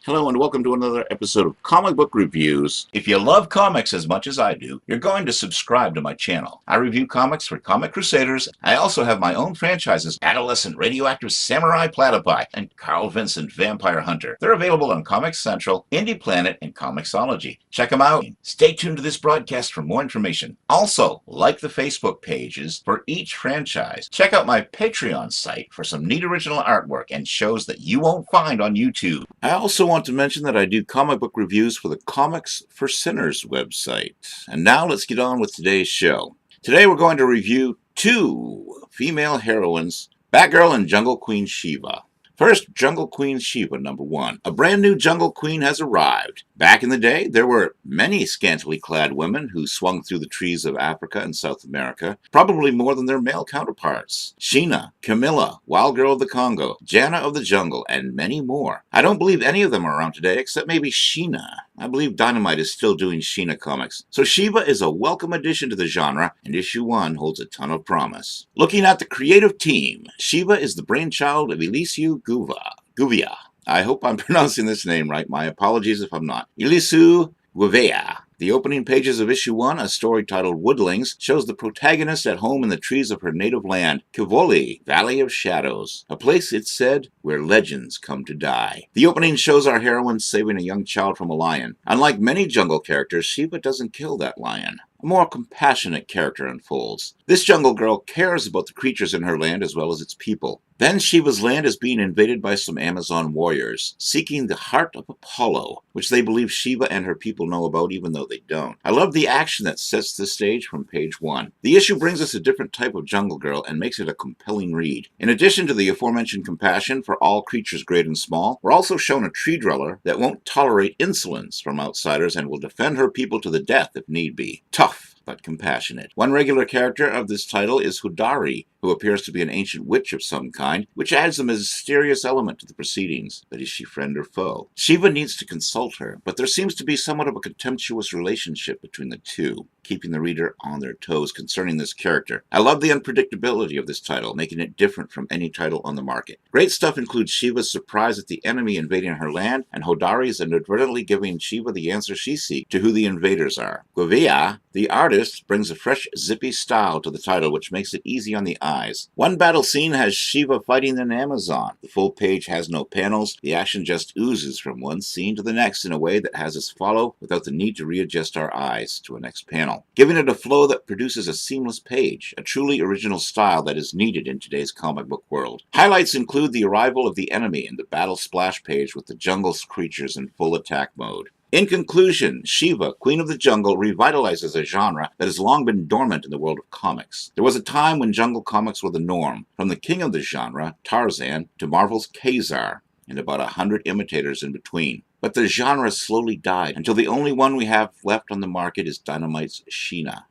Hello and welcome to another episode of Comic Book Reviews. If you love comics as much as I do, you're going to subscribe to my channel. I review comics for Comic Crusaders. I also have my own franchises, Adolescent Radioactive Samurai Platypi and Carl Vincent Vampire Hunter. They're available on Comics Central, Indie Planet, and Comixology. Check them out. Stay tuned to this broadcast for more information. Also, like the Facebook pages for each franchise. Check out my Patreon site for some neat original artwork and shows that you won't find on YouTube. I also want to mention that I do comic book reviews for the Comics for Sinners website. And now let's get on with today's show. Today we're going to review two female heroines, Batgirl and Jungle Queen Sheva. First, Jungle Queen Sheba, number 1. A brand new Jungle Queen has arrived. Back in the day, there were many scantily clad women who swung through the trees of Africa and South America, probably more than their male counterparts. Sheena, Camilla, Wild Girl of the Congo, Jana of the Jungle, and many more. I don't believe any of them are around today, except maybe Sheena. I believe Dynamite is still doing Sheena comics. So Sheba is a welcome addition to the genre, and issue 1 holds a ton of promise. Looking at the creative team, Sheba is the brainchild of Elisu Guvia. I hope I'm pronouncing this name right. My apologies if I'm not. Elisu Guvia. The opening pages of issue 1, a story titled Woodlings, shows the protagonist at home in the trees of her native land, Kivoli, Valley of Shadows, a place, it's said, where legends come to die. The opening shows our heroine saving a young child from a lion. Unlike many jungle characters, Sheba doesn't kill that lion. A more compassionate character unfolds. This jungle girl cares about the creatures in her land as well as its people. Then Sheba's land is being invaded by some Amazon warriors, seeking the heart of Apollo, which they believe Sheba and her people know about even though they don't. I love the action that sets the stage from page 1. The issue brings us a different type of jungle girl and makes it a compelling read. In addition to the aforementioned compassion for all creatures great and small, we're also shown a tree dweller that won't tolerate insolence from outsiders and will defend her people to the death if need be. Tough, but compassionate. One regular character of this title is Hodari, who appears to be an ancient witch of some kind, which adds a mysterious element to the proceedings. But is she friend or foe? Sheba needs to consult her, but there seems to be somewhat of a contemptuous relationship between the two, keeping the reader on their toes concerning this character. I love the unpredictability of this title, making it different from any title on the market. Great stuff includes Sheba's surprise at the enemy invading her land, and Hodari's inadvertently giving Sheba the answer she seeks to who the invaders are. Guvia, the artist, brings a fresh, zippy style to the title, which makes it easy on the eyes. One battle scene has Sheba fighting an Amazon. The full page has no panels. The action just oozes from one scene to the next in a way that has us follow without the need to readjust our eyes to a next panel, giving it a flow that produces a seamless page, a truly original style that is needed in today's comic book world. Highlights include the arrival of the enemy in the battle splash page with the jungle's creatures in full attack mode. In conclusion, Sheva, Queen of the Jungle, revitalizes a genre that has long been dormant in the world of comics. There was a time when jungle comics were the norm, from the king of the genre, Tarzan, to Marvel's Kazar, and about 100 imitators in between. But the genre slowly died, until the only one we have left on the market is Dynamite's Sheena.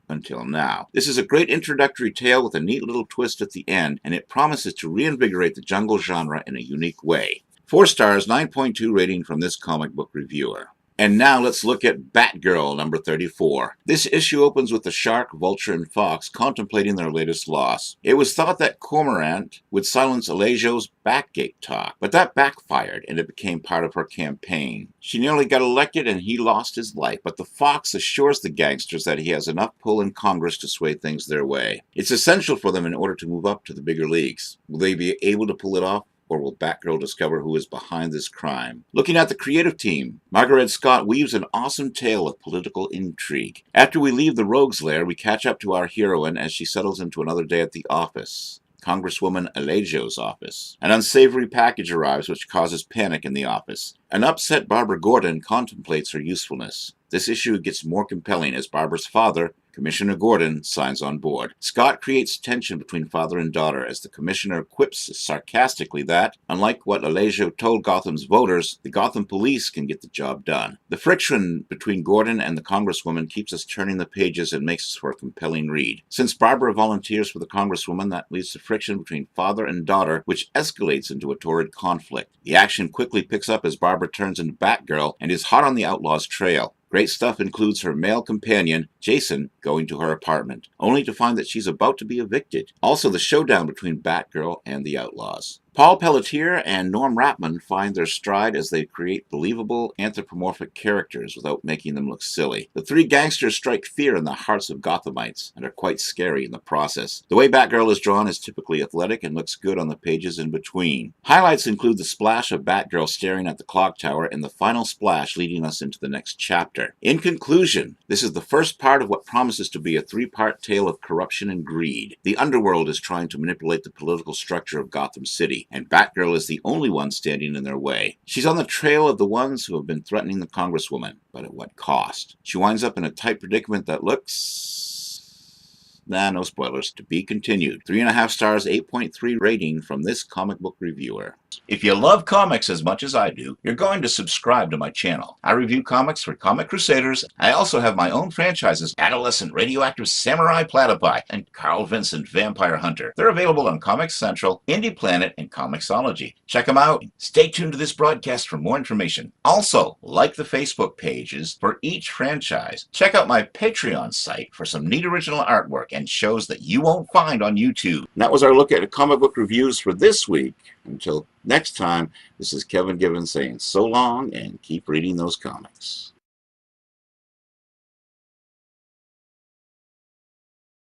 Until now. This is a great introductory tale with a neat little twist at the end, and it promises to reinvigorate the jungle genre in a unique way. 4 stars, 9.2 rating from this comic book reviewer. And now let's look at Batgirl number 34. This issue opens with the Shark, Vulture, and Fox contemplating their latest loss. It was thought that Cormorant would silence Alejo's Backgate talk, but that backfired and it became part of her campaign. She nearly got elected and he lost his life, but the Fox assures the gangsters that he has enough pull in Congress to sway things their way. It's essential for them in order to move up to the bigger leagues. Will they be able to pull it off? Or will Batgirl discover who is behind this crime? Looking at the creative team, Margaret Scott weaves an awesome tale of political intrigue. After we leave the rogue's lair, we catch up to our heroine as she settles into another day at the office. Congresswoman Alejo's office. An unsavory package arrives which causes panic in the office. An upset Barbara Gordon contemplates her usefulness. This issue gets more compelling as Barbara's father, Commissioner Gordon, signs on board. Scott creates tension between father and daughter as the commissioner quips sarcastically that, unlike what Alejo told Gotham's voters, the Gotham police can get the job done. The friction between Gordon and the Congresswoman keeps us turning the pages and makes for a compelling read. Since Barbara volunteers for the Congresswoman, that leads to friction between father and daughter, which escalates into a torrid conflict. The action quickly picks up as Barbara turns into Batgirl and is hot on the outlaw's trail. Great stuff includes her male companion, Jason, going to her apartment, only to find that she's about to be evicted. Also, the showdown between Batgirl and the Outlaws. Paul Pelletier and Norm Rapman find their stride as they create believable anthropomorphic characters without making them look silly. The three gangsters strike fear in the hearts of Gothamites and are quite scary in the process. The way Batgirl is drawn is typically athletic and looks good on the pages in between. Highlights include the splash of Batgirl staring at the clock tower and the final splash leading us into the next chapter. In conclusion, this is the first part of what promises to be a three-part tale of corruption and greed. The underworld is trying to manipulate the political structure of Gotham City, and Batgirl is the only one standing in their way. She's on the trail of the ones who have been threatening the Congresswoman, but at what cost? She winds up in a tight predicament that looks... no spoilers. To be continued. 3.5 stars, 8.3 rating from this comic book reviewer. If you love comics as much as I do, you're going to subscribe to my channel. I review comics for Comic Crusaders. I also have my own franchises, Adolescent Radioactive Samurai Platypi and Carl Vincent Vampire Hunter. They're available on Comics Central, Indie Planet, and Comixology. Check them out. Stay tuned to this broadcast for more information. Also, like the Facebook pages for each franchise. Check out my Patreon site for some neat original artwork and shows that you won't find on YouTube. And that was our look at comic book reviews for this week. Until next time, this is Kevin Gibbons saying so long and keep reading those comics.